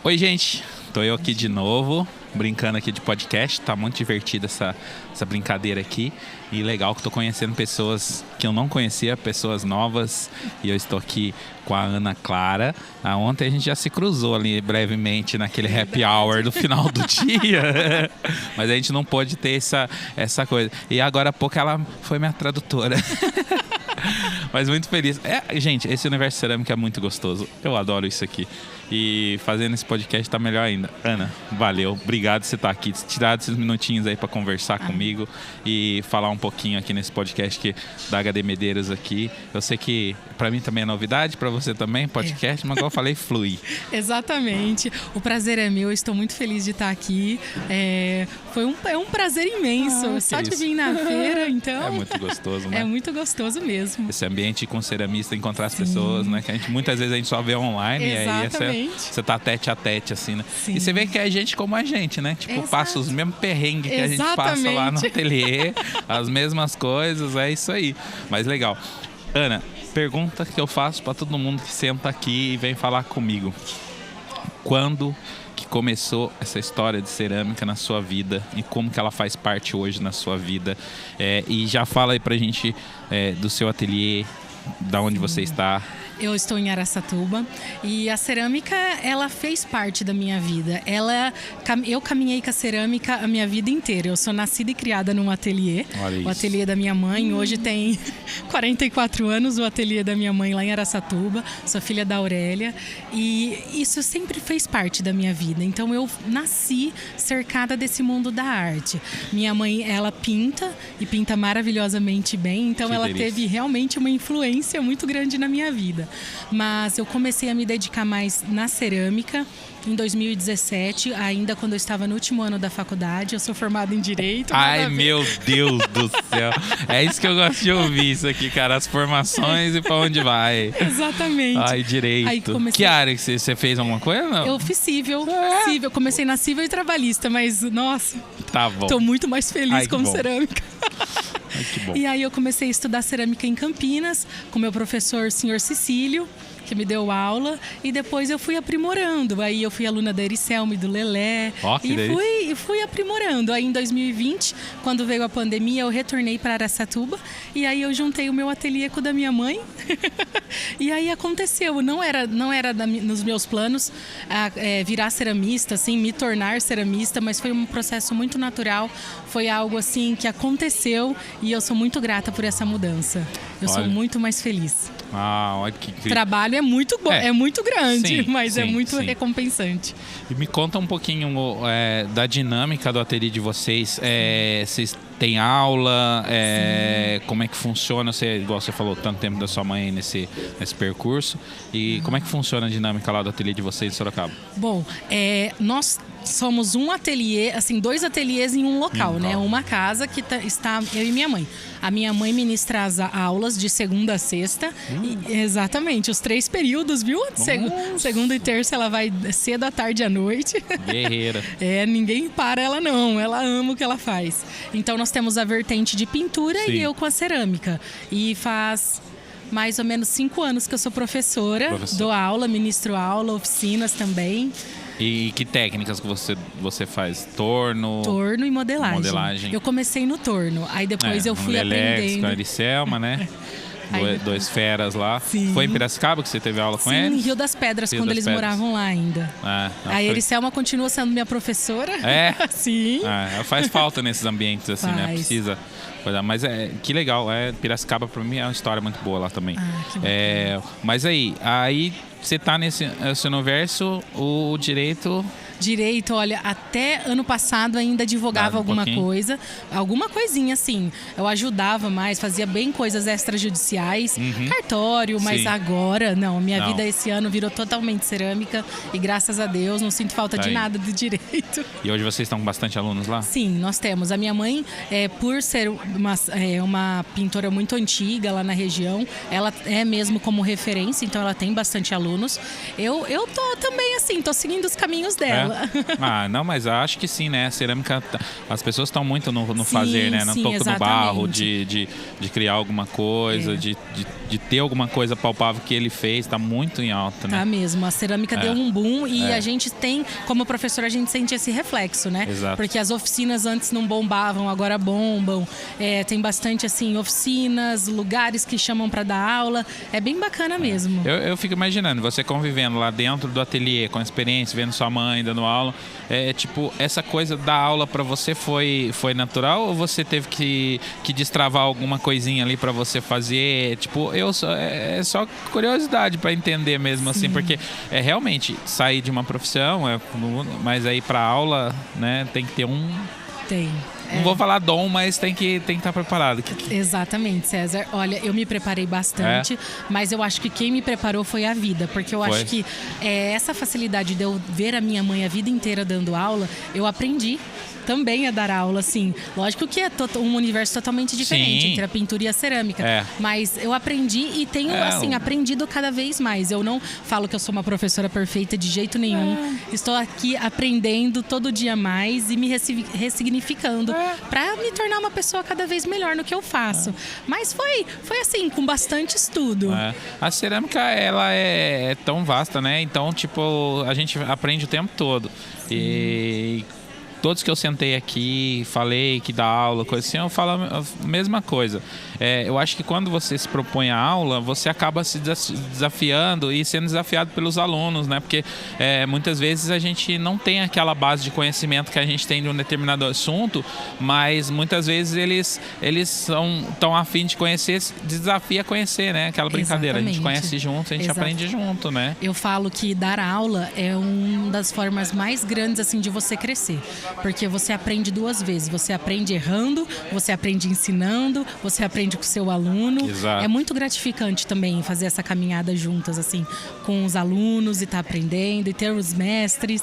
Oi, gente. Tô eu aqui de novo, brincando aqui de podcast. Tá muito divertida essa brincadeira aqui. E legal que tô conhecendo pessoas que eu não conhecia, pessoas novas. E eu estou aqui com a Ana Clara. Ontem a gente já se cruzou ali brevemente naquele happy hour do final do dia. Mas a gente não pôde ter essa coisa. E agora há pouco ela foi minha tradutora. Mas muito feliz. Gente, esse universo cerâmico é muito gostoso. Eu adoro isso aqui. E fazendo esse podcast tá melhor ainda. Ana, valeu. Obrigado por você estar aqui. Tirar esses minutinhos aí para conversar comigo e falar um pouquinho aqui nesse podcast da HD Medeiros aqui. Eu sei que para mim também é novidade, para você também, podcast, mas igual eu falei, flui. Exatamente. O prazer é meu. Eu estou muito feliz de estar aqui. É um prazer imenso. Só de vir na feira, então... É muito gostoso, né? É muito gostoso mesmo. Esse ambiente com ceramista, encontrar as pessoas, né? Que muitas vezes a gente só vê online. Exatamente. E aí você tá tete a tete, assim, né? Sim. E você vê que é gente como a gente, né? Tipo, Exato. passa os mesmos perrengues que a gente passa lá no ateliê, as mesmas coisas, é isso aí. Mas legal. Ana, pergunta que eu faço pra todo mundo que senta aqui e vem falar comigo. Quando que começou essa história de cerâmica na sua vida e como que ela faz parte hoje na sua vida? E já fala aí pra gente do seu ateliê, da onde você está. Eu estou em Araçatuba e a cerâmica, ela fez parte da minha vida. Eu caminhei com a cerâmica a minha vida inteira. Eu sou nascida e criada num ateliê. O ateliê da minha mãe. Hoje tem 44 anos o ateliê da minha mãe lá em Araçatuba. Sou filha da Aurélia. E isso sempre fez parte da minha vida. Então eu nasci cercada desse mundo da arte. Minha mãe, ela pinta e pinta maravilhosamente bem. Então ela teve realmente uma influência muito grande na minha vida. Mas eu comecei a me dedicar mais na cerâmica em 2017, ainda quando eu estava no último ano da faculdade. Eu sou formada em Direito. Ai, meu Deus do céu. É isso que eu gosto de ouvir, isso aqui, cara. As formações e pra onde vai. Exatamente. Ai, Direito. Aí comecei... Que área que você fez alguma coisa? Não? Eu fiz civil. Civil. Comecei na civil e trabalhista, mas, nossa, tá bom. Tô muito mais feliz com cerâmica. Ai, que bom. E aí eu comecei a estudar cerâmica em Campinas com meu professor, senhor Cecílio, que me deu aula, e depois eu fui aprimorando. Aí eu fui aluna da Ericelma e do Lelé, e fui aprimorando. Aí em 2020, quando veio a pandemia, eu retornei para Araçatuba, e aí eu juntei o meu ateliê com o da minha mãe. E aí aconteceu, não era nos meus planos virar ceramista, assim, me tornar ceramista, mas foi um processo muito natural, foi algo assim que aconteceu, e eu sou muito grata por essa mudança. Eu sou muito mais feliz. Olha que... O trabalho é muito grande, mas é muito sim. recompensante. E me conta um pouquinho da dinâmica do ateliê de vocês. Vocês têm aula? Como é que funciona? Igual você falou, tanto tempo da sua mãe nesse percurso. E como é que funciona a dinâmica lá do ateliê de vocês em Sorocaba? Bom, nós somos um ateliê, assim, 2 ateliês em um local, né? Uma casa que está eu e minha mãe. A minha mãe ministra as aulas de segunda a sexta. Exatamente, os 3 períodos, viu? Segunda e terça ela vai cedo à tarde e à noite. Guerreira. Ninguém para ela não, ela ama o que ela faz. Então nós temos a vertente de pintura e eu com a cerâmica. E faz mais ou menos 5 anos que eu sou professora. Dou aula, ministro aula, oficinas também. E que técnicas que você faz? Torno? Torno e modelagem. Eu comecei no torno, aí depois eu fui aprendendo. Com a Ericelma, né? Dois feras lá. Sim. Foi em Piracicaba que você teve aula com eles? Sim, em Rio das Pedras, quando eles moravam lá ainda. A Ericelma continua sendo minha professora. Sim. Faz falta nesses ambientes, assim, né? Precisa. Mas que legal. Piracicaba, pra mim, é uma história muito boa lá também. Mas aí você tá nesse universo, o direito... Direito, olha, até ano passado ainda advogava alguma coisinha assim. Eu ajudava mais, fazia bem coisas extrajudiciais, cartório, mas agora não. Minha vida esse ano virou totalmente cerâmica e graças a Deus não sinto falta de nada de direito. E hoje vocês estão com bastante alunos lá? Sim, nós temos. A minha mãe, por ser uma pintora muito antiga lá na região, ela é mesmo como referência, então ela tem bastante alunos. Eu tô também assim, tô seguindo os caminhos dela. aula. Mas eu acho que sim, né? A cerâmica, as pessoas estão muito no fazer, né? No toco do barro, de criar alguma coisa, de ter alguma coisa palpável que ele fez, tá muito em alta, né? Tá mesmo. A cerâmica deu um boom e a gente tem, como professor, a gente sente esse reflexo, né? Exato. Porque as oficinas antes não bombavam, agora bombam. Tem bastante, assim, oficinas, lugares que chamam para dar aula. É bem bacana mesmo. Eu fico imaginando, você convivendo lá dentro do ateliê, com a experiência, vendo sua mãe dando aula, tipo, essa coisa da aula para você foi natural ou você teve que destravar alguma coisinha ali para você fazer? Tipo, é só curiosidade para entender mesmo, assim, porque realmente sair de uma profissão, mas aí para aula, né, tem que ter Não vou falar dom, mas tem que estar preparado. Exatamente, César. Olha, eu me preparei bastante, mas eu acho que quem me preparou foi a vida. Porque eu acho que essa facilidade de eu ver a minha mãe a vida inteira dando aula, eu aprendi também a dar aula, assim. Lógico que é um universo totalmente diferente entre a pintura e a cerâmica. Mas eu aprendi e tenho, assim, aprendido cada vez mais. Eu não falo que eu sou uma professora perfeita de jeito nenhum. Estou aqui aprendendo todo dia mais e me ressignificando para me tornar uma pessoa cada vez melhor no que eu faço. Mas foi assim, com bastante estudo. A cerâmica, ela é tão vasta, né? Então, tipo, a gente aprende o tempo todo. E todos que eu sentei aqui, falei que dá aula, coisa assim, eu falo a mesma coisa. Eu acho que quando você se propõe a aula, você acaba se desafiando e sendo desafiado pelos alunos, né? Porque muitas vezes a gente não tem aquela base de conhecimento que a gente tem de um determinado assunto, mas muitas vezes eles estão a fim de conhecer, desafia a conhecer, né? Aquela brincadeira, a gente conhece junto, a gente aprende junto, né? Eu falo que dar aula é uma das formas mais grandes, assim, de você crescer. Porque você aprende duas vezes. Você aprende errando, você aprende ensinando, você aprende com o seu aluno. Exato. É muito gratificante também fazer essa caminhada juntas, assim, com os alunos e estar aprendendo e ter os mestres.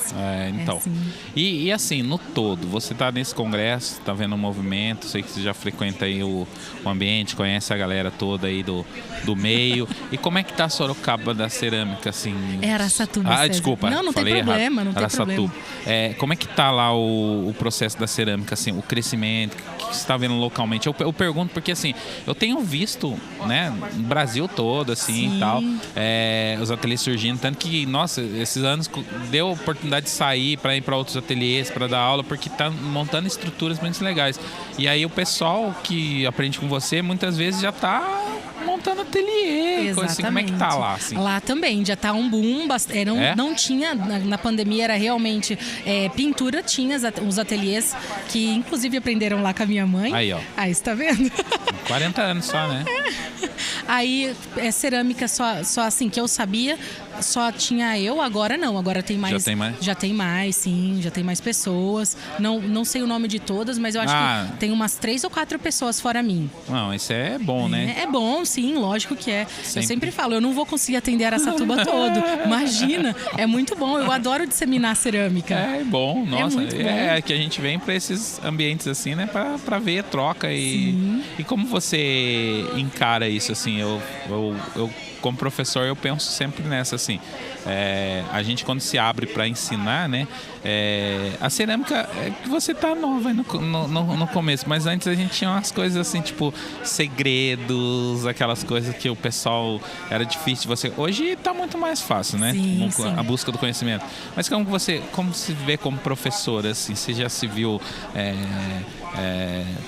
Então. Assim. E assim, no todo, você está nesse congresso, está vendo o movimento, sei que você já frequenta aí o ambiente, conhece a galera toda aí do meio. E como é que tá Sorocaba da cerâmica, assim? É Araçatuba. Desculpa. Não tem problema, não tem problema. Como é que tá lá o processo da cerâmica, assim, o crescimento, o que você está vendo localmente? Eu pergunto porque, assim, eu tenho visto, né, no Brasil todo, assim, e tal, os ateliês surgindo, tanto que, nossa, esses anos deu a oportunidade de sair para ir para outros ateliês, para dar aula, porque tá montando estruturas muito legais. E aí o pessoal que aprende com você, muitas vezes já tá montando ateliê, coisa assim. Como é que tá lá? Assim? Lá também, já tá um boom. Não tinha, na pandemia era realmente pintura, tinha os ateliês que inclusive aprenderam lá com a minha mãe. Aí, ó. Aí, você tá vendo? 40 anos só, né? Aí, cerâmica só assim, que eu sabia, só tinha eu, agora não. Agora tem mais. Já tem mais? Já tem mais, sim. Já tem mais pessoas. Não sei o nome de todas, mas eu acho que tem umas 3 ou 4 pessoas fora mim. Não, isso é bom, né? É bom, sim, lógico que é. Eu sempre falo, eu não vou conseguir atender Araçatuba todo. Imagina, é muito bom. Eu adoro disseminar cerâmica. É bom, nossa. É muito bom. É que a gente vem para esses ambientes assim, né? Pra ver a troca e como você encara isso, assim? Eu como professor, eu penso sempre nessa, assim, a gente quando se abre para ensinar, né, a cerâmica é que você tá nova no começo, mas antes a gente tinha umas coisas assim, tipo, segredos, aquelas coisas que o pessoal era difícil de você... Hoje tá muito mais fácil, né? Sim. A busca do conhecimento. Mas como se vê como professora, assim, você já se viu,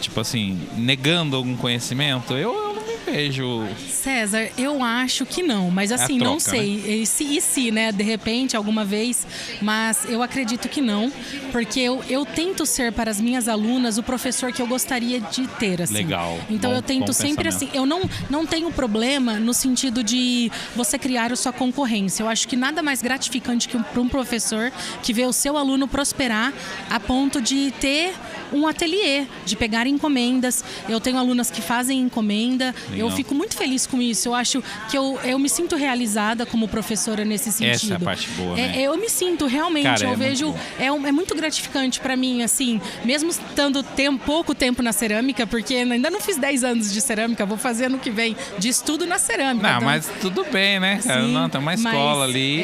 tipo assim, negando algum conhecimento? Eu não me vejo... César, eu acho que não, mas assim, troca, não sei. Né? E se, né, de repente, alguma vez, mas eu acredito que não, porque eu tento ser para as minhas alunas o professor que eu gostaria de ter, assim. Legal. Então eu tento sempre assim, eu não tenho problema no sentido de você criar a sua concorrência. Eu acho que nada mais gratificante que para um professor que vê o seu aluno prosperar a ponto de ter um ateliê, de pegar encomendas. Eu tenho alunas que fazem encomenda, Eu fico muito feliz com isso. Eu acho que eu me sinto realizada como professora nesse sentido. Essa é a parte boa, né? Eu me sinto realmente. Cara, eu vejo... É muito gratificante pra mim, assim, mesmo estando pouco tempo na cerâmica, porque ainda não fiz 10 anos de cerâmica, vou fazer ano que vem de estudo na cerâmica. Não, então... mas tudo bem, né, cara? Sim, não, tem uma escola ali.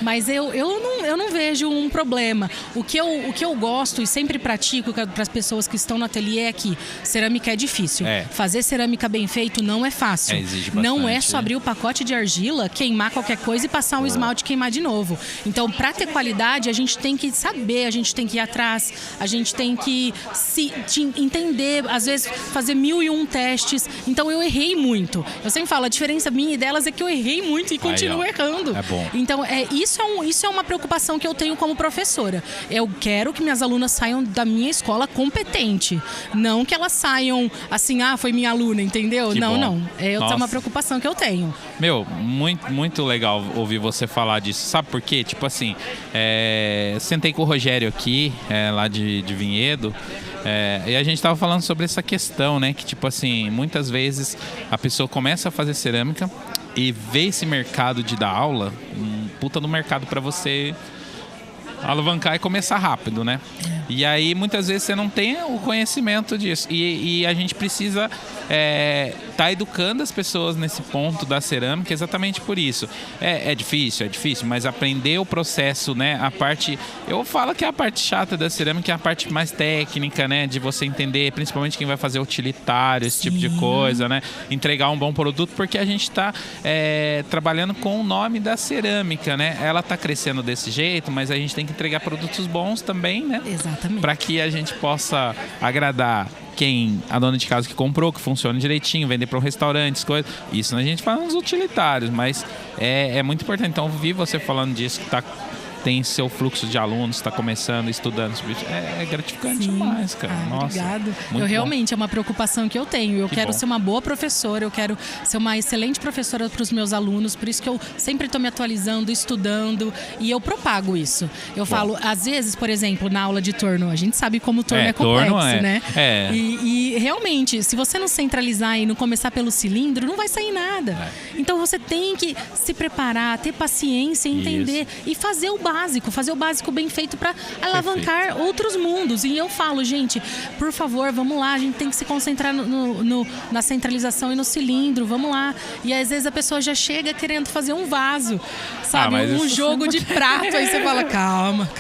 Mas eu não vejo um problema. O que eu gosto e sempre pratico para as pessoas que estão no ateliê é que cerâmica é difícil. Fazer cerâmica bem feito não é fácil. Exige bastante, não é só abrir o pacote de argila, queimar qualquer coisa e passar um esmalte e queimar de novo. Então, para ter qualidade, a gente tem que saber, a gente tem que ir atrás, a gente tem que entender, às vezes fazer 1001 testes. Então, eu errei muito. Eu sempre falo, a diferença minha e delas é que eu errei muito e continuo errando. É bom. Então, isso é uma preocupação que eu tenho como professora. Eu quero que minhas alunas saiam da minha escola competente. Não que elas saiam assim, foi minha aluna, entendeu? Não. É uma preocupação que eu tenho. Meu, muito, muito legal ouvir você falar disso. Sabe por quê? Tipo assim, sentei com o Rogério aqui, lá de Vinhedo, e a gente tava falando sobre essa questão, né? Que tipo assim, muitas vezes a pessoa começa a fazer cerâmica e vê esse mercado de dar aula, puta no mercado para você alavancar e começar rápido, né? E aí, muitas vezes, você não tem o conhecimento disso. E a gente precisa tá educando as pessoas nesse ponto da cerâmica exatamente por isso. É difícil, mas aprender o processo, né? A parte... Eu falo que a parte chata da cerâmica é a parte mais técnica, né? De você entender, principalmente quem vai fazer utilitário, esse tipo de coisa, né? Entregar um bom produto, porque a gente está trabalhando com o nome da cerâmica, né? Ela está crescendo desse jeito, mas a gente tem que entregar produtos bons também, né? Exatamente. Para que a gente possa agradar a dona de casa que comprou, que funciona direitinho, vender para um restaurante, coisas. Isso a gente fala nos utilitários, mas é muito importante. Então, ouvir você falando disso, que tem seu fluxo de alunos, está começando, estudando, é gratificante demais, cara. Nossa, obrigado. Realmente, é uma preocupação que eu tenho. Eu quero ser uma boa professora, eu quero ser uma excelente professora para os meus alunos, por isso que eu sempre estou me atualizando, estudando, e eu propago isso. Eu falo, às vezes, por exemplo, na aula de torno, a gente sabe como o torno é complexo, né? E realmente, se você não centralizar e não começar pelo cilindro, não vai sair nada. Então você tem que se preparar, ter paciência, entender e fazer o básico bem feito para alavancar outros mundos. E eu falo, gente, por favor, vamos lá, a gente tem que se concentrar na centralização e no cilindro, vamos lá. E às vezes a pessoa já chega querendo fazer um vaso, sabe? Um jogo de prato, aí você fala, calma.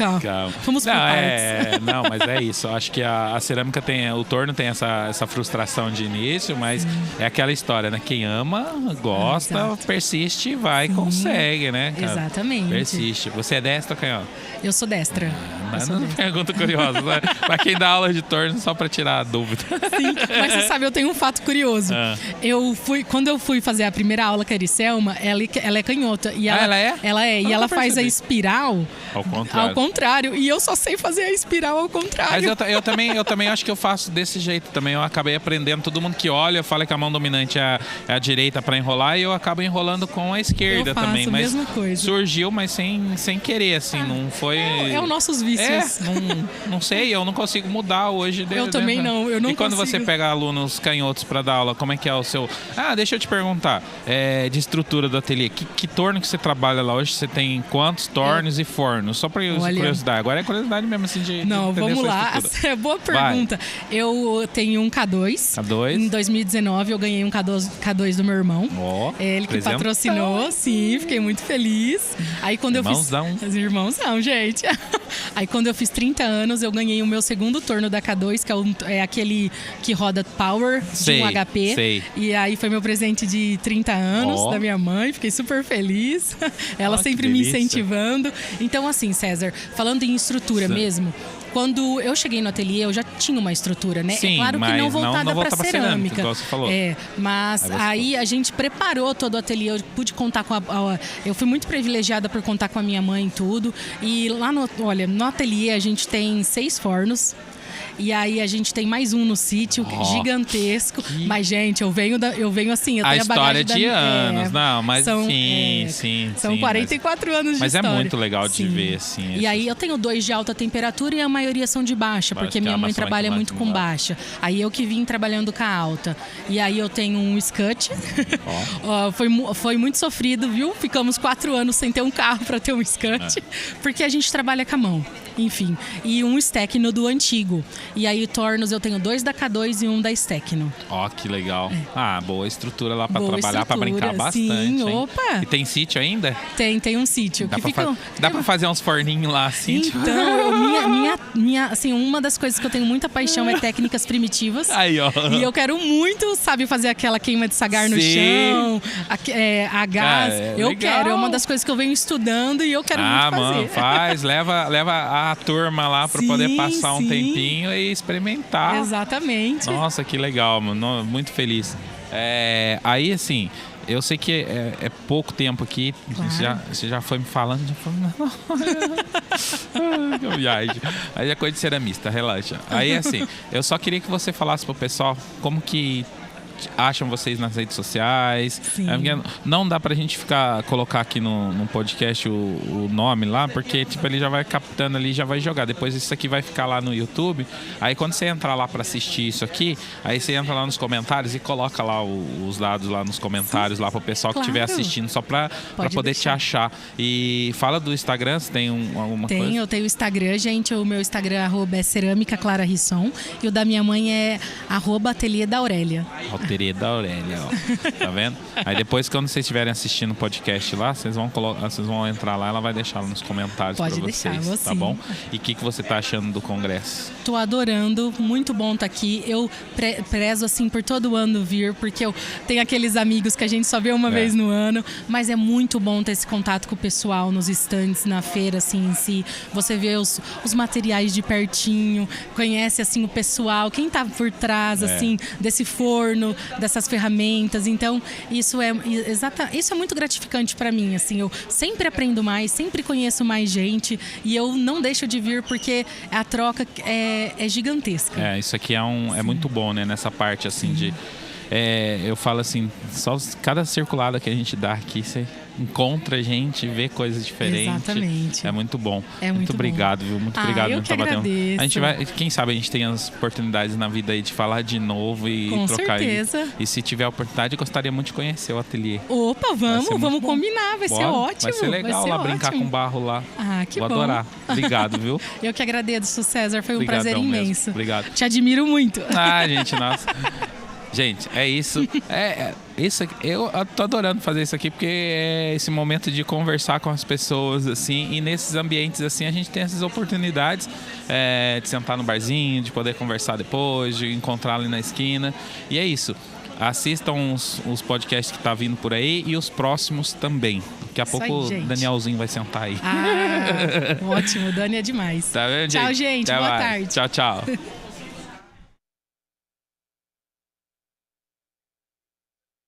Vamos por partes. Não, mas é isso. Eu acho que a cerâmica o torno tem essa frustração de início, mas é aquela história, né? Quem ama, gosta, persiste, vai e consegue, né, cara? Exatamente. Persiste. Você é destra ou canhota? Eu sou destra. Não pergunta curiosa, né? Pra quem dá aula de torno, só pra tirar a dúvida. Sim, mas você sabe, eu tenho um fato curioso. Quando eu fui fazer a primeira aula com a Ericelma, ela é canhota. E ela é? Ela é. E ela faz a espiral ao contrário. E eu só sei fazer a espiral ao contrário. Mas eu também acho que eu faço desse jeito também. Eu acabei aprendendo. Todo mundo que olha fala que a mão dominante é a direita pra enrolar, e eu acabo enrolando com a esquerda também. Mas mesma coisa. Surgiu, mas sem querer, assim. Não foi... É os nossos vícios. Não sei, eu não consigo mudar hoje. Eu também não, eu não E quando consigo. você pega alunos canhotos para dar aula, como é que é o seu... deixa eu te perguntar, de estrutura do ateliê, que torno que você trabalha lá hoje? Você tem quantos tornos e fornos? Só para curiosidade. Agora é curiosidade mesmo, assim, de não, vamos lá. Boa pergunta. Eu tenho um K2. Em 2019 eu ganhei um K2 do meu irmão. Ele que patrocinou, sim, fiquei muito feliz. Aí quando Os irmãozão, gente. Aí quando eu fiz 30 anos, eu ganhei o meu segundo torno da K2, que é aquele que roda power de um HP. Sei. E aí foi meu presente de 30 anos da minha mãe, fiquei super feliz. Ela sempre me incentivando. Então assim, César, falando em estrutura mesmo, quando eu cheguei no ateliê, eu já tinha uma estrutura, né? Sim, claro que não voltada para cerâmica. Igual você falou. Mas aí a gente preparou todo o ateliê. Eu pude contar com eu fui muito privilegiada por contar com a minha mãe e tudo. E lá no ateliê a gente tem 6 fornos. E aí a gente tem mais um no sítio, gigantesco. Mas, gente, eu venho assim, eu tenho a história bagagem de anos, não, mas são 44 anos de história. Mas é muito legal de ver, assim. E aí eu tenho 2 de alta temperatura e a maioria são de baixa, porque minha mãe trabalha muito com baixa. Aí eu que vim trabalhando com a alta. E aí eu tenho um Scott. Foi muito sofrido, viu? Ficamos 4 anos sem ter um carro para ter um Scott, porque a gente trabalha com a mão. Enfim, e um Stecno do antigo. E aí, tornos, eu tenho 2 da K2 e 1 da Stecno. Que legal. Boa estrutura lá pra trabalhar, pra brincar bastante. Sim, opa! E tem sítio ainda? Tem um sítio. Dá pra fazer uns forninhos lá, assim? Então, assim, uma das coisas que eu tenho muita paixão é técnicas primitivas. Aí, ó. E eu quero muito, sabe, fazer aquela queima de sagar no chão, a gás. Eu quero, é uma das coisas que eu venho estudando e eu quero muito fazer. Mano, faz, leva a turma lá pra poder passar um tempinho e experimentar. Exatamente. Nossa, que legal, mano. Muito feliz. Aí, assim, eu sei que é pouco tempo aqui. Claro. Você já foi me falando. Que viagem. Aí é coisa de ceramista, relaxa. Aí, assim, eu só queria que você falasse pro pessoal como que acham vocês nas redes sociais. Não dá pra gente colocar aqui no podcast o nome lá, porque tipo, ele já vai captando ali, já vai jogar. Depois isso aqui vai ficar lá no YouTube. Aí quando você entrar lá pra assistir isso aqui, aí você entra lá nos comentários e coloca lá os dados lá nos comentários lá pro pessoal que estiver assistindo, só pra poder te achar. E fala do Instagram, você tem alguma coisa? Eu tenho o Instagram, gente. O meu Instagram é cerâmica Clara Risson e o da minha mãe é @ateliê da Aurélia. Da Aurélia, ó. Tá vendo? Aí depois, quando vocês estiverem assistindo o podcast lá, vocês vão entrar lá, ela vai deixar nos comentários pra vocês, tá bom? E o que você tá achando do congresso? Tô adorando, muito bom estar aqui. Eu prezo, assim, por todo ano vir, porque eu tenho aqueles amigos que a gente só vê uma vez no ano, mas é muito bom ter esse contato com o pessoal nos estandes, na feira, assim, em si. Você vê os materiais de pertinho, conhece, assim, o pessoal, quem tá por trás, assim, desse forno, dessas ferramentas. Então, isso é muito gratificante para mim, assim. Eu sempre aprendo mais, sempre conheço mais gente e eu não deixo de vir porque a troca é gigantesca. Isso aqui é muito bom, né? Nessa parte, assim, de... eu falo assim, só cada circulada que a gente dá aqui, você encontra gente, vê coisas diferentes. Exatamente. É muito bom. Muito obrigado, viu? Muito obrigado. Eu que agradeço. A gente vai, quem sabe a gente tem as oportunidades na vida aí de falar de novo e com trocar. Certeza. E se tiver a oportunidade, eu gostaria muito de conhecer o ateliê. Opa, vamos combinar, vai ser ótimo. Vai ser legal lá brincar com barro lá. Que Vou bom. adorar. Obrigado, viu? Eu que agradeço, César, foi um prazer imenso. Mesmo. Obrigado. Te admiro muito. Gente, nossa. Gente, é isso. Isso aqui, eu tô adorando fazer isso aqui porque é esse momento de conversar com as pessoas, assim, e nesses ambientes, assim, a gente tem essas oportunidades de sentar no barzinho, de poder conversar depois, de encontrar ali na esquina. E é isso. Assistam os podcasts que tá vindo por aí e os próximos também. Daqui a pouco o Danielzinho vai sentar aí. Ótimo, o Dani é demais. Tá vendo, Tchau, gente. Boa tarde. Tchau.